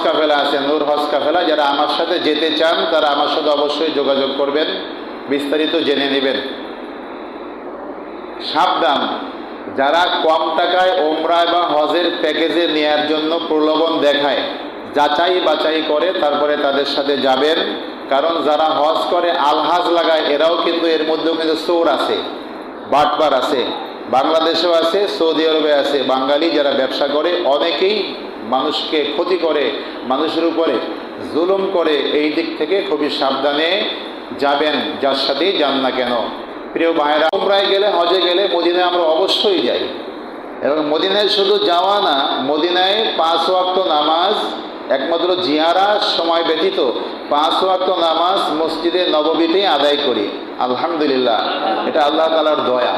কাফেলা আছে, নূর হজ কাফেলা, যারা আমার সাথে যেতে চান তারা আমার সাথে অবশ্যই যোগাযোগ করবেন, বিস্তারিত জেনে নেবেন। সাবধান, যারা কম টাকায় ওমরা বা হজের প্যাকেজে নেয়ার জন্য প্রলোভন দেখায়, যাচাই বাছাই করে তারপরে তাদের সাথে যাবেন। কারণ যারা হজ করে আলহাজ লাগায়, এরাও কিন্তু এর মধ্যেও কিন্তু চোর আছে, বাটপার আছে, বাংলাদেশেও আছে, সৌদি আরবে আছে। বাঙালি যারা ব্যবসা করে অনেকেই মানুষকে ক্ষতি করে, মানুষের উপরে জুলুম করে। এই দিক থেকে খুবই সাবধানে যাবেন, যার সাথেই যান না কেন। প্রিয় ভাইরা, উমরায় গেলে, হজে গেলে মদিনায় আমরা অবশ্যই যাই। এবং মদিনায় শুধু যাওয়া না, মদিনায় 5 ওয়াক্ত নামাজ, একমাত্র জিয়ারার সময় ব্যতীত 5 ওয়াক্ত নামাজ মসজিদে নববীতেই আদায় করি। আলহামদুলিল্লাহ, এটা আল্লাহ তাআলার দয়া।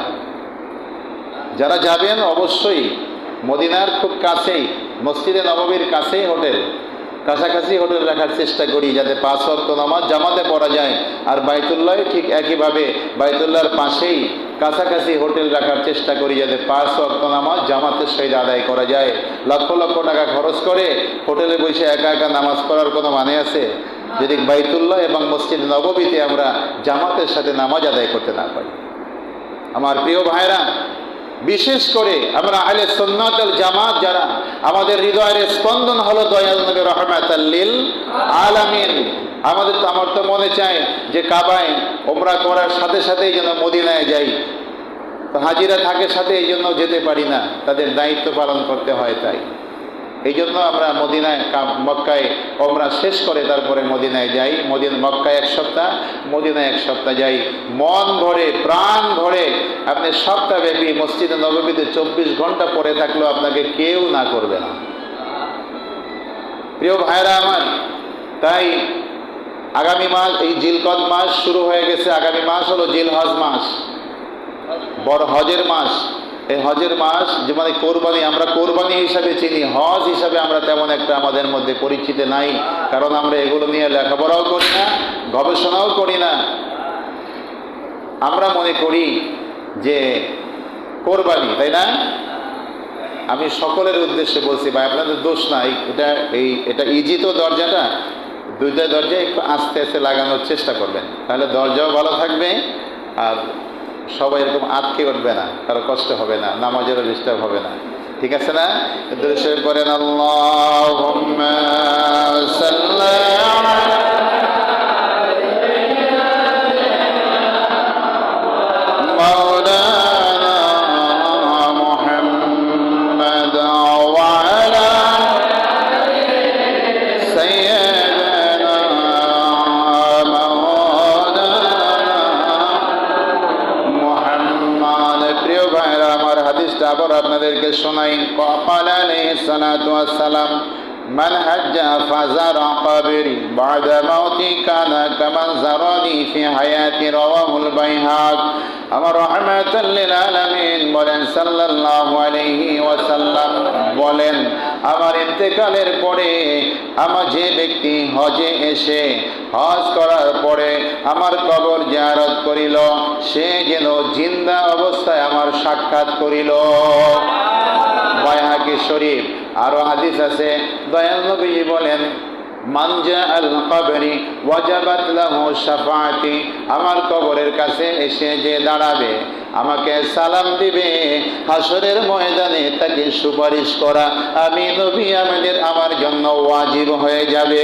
যারা যাবেন অবশ্যই মদিনার খুব কাছেই, মসজিদে নববীর কাছেই হোটেল, কাছাকাছি হোটেল রাখার চেষ্টা করি, যাতে 5 ওয়াক্ত নামাজ জামাতে পড়া যায়। আর বাইতুল্লাহ ঠিক একইভাবে, বাইতুল্লাহর পাশেই কাছাকাছি হোটেল রাখার চেষ্টা করি, যাতে 5 ওয়াক্ত নামাজ জামাতের সহিত আদায় করা যায়। লক্ষ লক্ষ টাকা খরচ করে হোটেলে বসে একা একা নামাজ পড়ার কোনো মানে আছে? যদি বাইতুল্লাহ এবং মসজিদ নববীতে আমরা জামাতের সাথে নামাজ আদায় করতে না পারি। আমার প্রিয় ভাইরা, বিশেষ করে আমরা আহলে সুন্নাত ওয়াল জামাত যারা, আমাদের হৃদয়ের স্পন্দন হলো দয়াল নবী রাহমাতাল লিল আলামিন। আমার তো মনে চায় যে কাবায় ওমরা করার সাথে সাথেই যেন মদিনায় যাই। তো হাজিরা থাকে সাথে, এই জন্য যেতে পারি না, তাদের দায়িত্ব পালন করতে হয়। তাই এই জন্য আমরা মদিনায়, মক্কায় ওমরা শেষ করে তারপরে মদিনায় যাই। মক্কায় 1 সপ্তাহ, মদিনায় 1 সপ্তাহ যাই। মন ভরে, প্রাণ ভরে আপনি সপ্তাহব্যাপী মসজিদে নববীতে 24 ঘন্টা পড়ে থাকলেও আপনাকে কেউ না করবে না। প্রিয় ভাইরা আমার, তাই আগামী মাস, এই জিলকদ মাস শুরু হয়ে গেছে। আগামী মাস হলো জিলহজ মাস, বড় হজের মাস। এই হজের মাস যে মানে কোরবানি, আমরা কোরবানি হিসাবে চিনি, হজ হিসাবে আমরা তেমন একটা আমাদের মধ্যে পরিচিত নাই। কারণ আমরা এগুলো নিয়ে লেখাপড়াও করি না, গবেষণাও করি না। আমরা মনে করি যে কোরবানি, তাই না? আমি সকলের উদ্দেশ্যে বলছি, ভাই আপনাদের দোষ নাই, এটা ইজি তো দরজাটা, 2টা দরজা একটু আস্তে আস্তে লাগানোর চেষ্টা করবেন, তাহলে দরজাও ভালো থাকবে আর সবাই এরকম আটকে উঠবে না, কারো কষ্ট হবে না, নামাজেরও ডিস্টার্ব হবে না। ঠিক আছে না? দৃশ্যে করেন আল্লাহুম্মা সাল্লি আলা মাওলানা মুহাম্মাদ ওয়া আলা সাইয়্যিদিনা মাওলানা মুহাম্মাদ। প্রিয় ভাইরা আমার, হাদিসটা আবার আপনাদেরকে শোনাই। ক্বাল আলাইহিস সালাতু ওয়াস সালাম, মান হাজ্জা ফাজারা কবরি বা'দা মাউতি কানা কামান জারানি ফি হায়াতি, রাওয়াহুল বাইহাক। আমার রাহমাতাল লিল আলামিন বলেন, সাল্লাল্লাহু আলাইহি ওয়াসাল্লাম বলেন, আমার ইন্তেকালের পরে আমার যে ব্যক্তি হজে এসে, হজ করার পরে আমার কবর জিয়ারত করিল, সে যেন জিন্দা অবস্থায় আমার সাক্ষাৎ করিল। বাইহাকি শরীফ। আরো হাদিস আছে, দয়াল নবীজি বলেন, মান জাআল কবরি ওয়াজাবাত লাহু শাফাআতি, আমার কবরের কাছে এসে যে দাঁড়াবে, আমাকে সালাম দিবে, হাসরের ময়দানে তাকে সুপারিশ করা আমি নবী আমার জন্য ওয়াজিব হয়ে যাবে।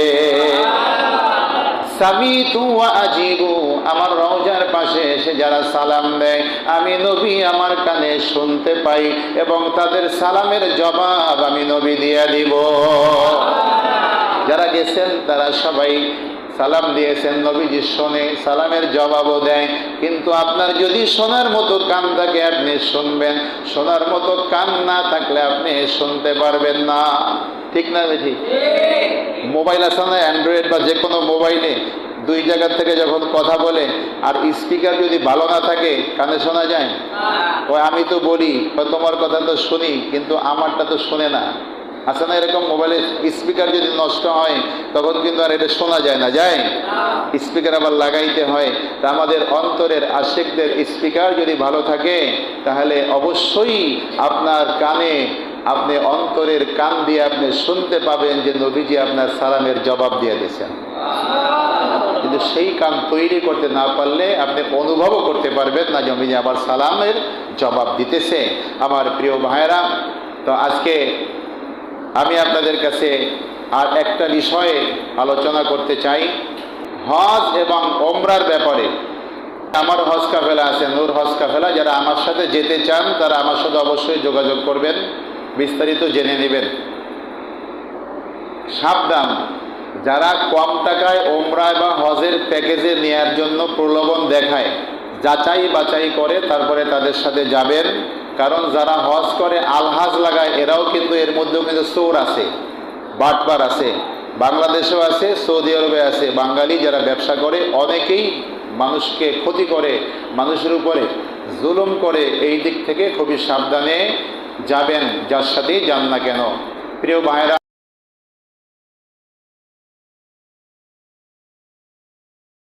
সামিতু ওয়া আজিবু, আমার রওজার পাশে এসে যারা সালাম দেয়, আমি নবী আমার কানে শুনতে পাই এবং তাদের সালামের জবাব আমি নবী দিয়ে দিব। যারা গেছেন তারা সবাই সালাম দিয়েছেন, নবীজি শোনে, সালামের জবাবও দেয়। কিন্তু আপনার যদি শোনার মতো কান থাকে আপনি শুনবেন, শোনার মতো কান না থাকলে আপনি শুনতে পারবেন না। ঠিক না বেঠি? মোবাইল আছে না, অ্যান্ড্রয়েড বা যে কোনো মোবাইলে 2 জায়গা থেকে যখন কথা বলে আর স্পিকার যদি ভালো না থাকে, কানে শোনা যায়? ওই আমি তো বলি তোমার কথা তো শুনি, কিন্তু আমারটা তো শুনে না। আছে না এরকম? মোবাইলের স্পিকার যদি নষ্ট হয় তখন কিন্তু আর এটা শোনা যায় না, যায়? স্পিকার আবার লাগাইতে হয়। তা আমাদের অন্তরের আশিকদের স্পিকার যদি ভালো থাকে তাহলে অবশ্যই আপনার কানে আপনি অন্তরের কান দিয়ে আপনি শুনতে পাবেন যে নবীজি আপনার সালামের জবাব দিয়ে দিয়েছেন। কিন্তু সেই কান তৈরি করতে না পারলে আপনি অনুভবও করতে পারবেন না যে নবীজি আবার সালামের জবাব দিতেছে। আমার প্রিয় ভাইয়েরা, তো আজকে আমি আপনাদের কাছে আর একটা বিষয়ে আলোচনা করতে চাই, হজ এবং ওমরার ব্যাপারে। আমার হজ কাফেলা আছে, নূর হজ কাফেলা, যারা আমার সাথে যেতে চান তারা আমার সাথে অবশ্যই যোগাযোগ করবেন, বিস্তারিত জেনে নেবেন। সাবধান, যারা কম টাকায় ওমরা বা হজের প্যাকেজে নেয়ার জন্য প্রলোভন দেখায়, যাচাই বাছাই করে তারপরে তাদের সাথে যাবেন। কারণ যারা হজ করে আলহাজ লাগায়, এরাও কিন্তু এর মধ্যেও কিন্তু চোর আছে, বাটপার আছে, বাংলাদেশেও আছে, সৌদি আরবে আছে। বাঙালি যারা ব্যবসা করে অনেকেই মানুষকে ক্ষতি করে, মানুষের উপরে জুলুম করে। এই দিক থেকে খুবই সাবধানে যাবেন, যার সাথেই যান না কেন। প্রিয় ভাইরা,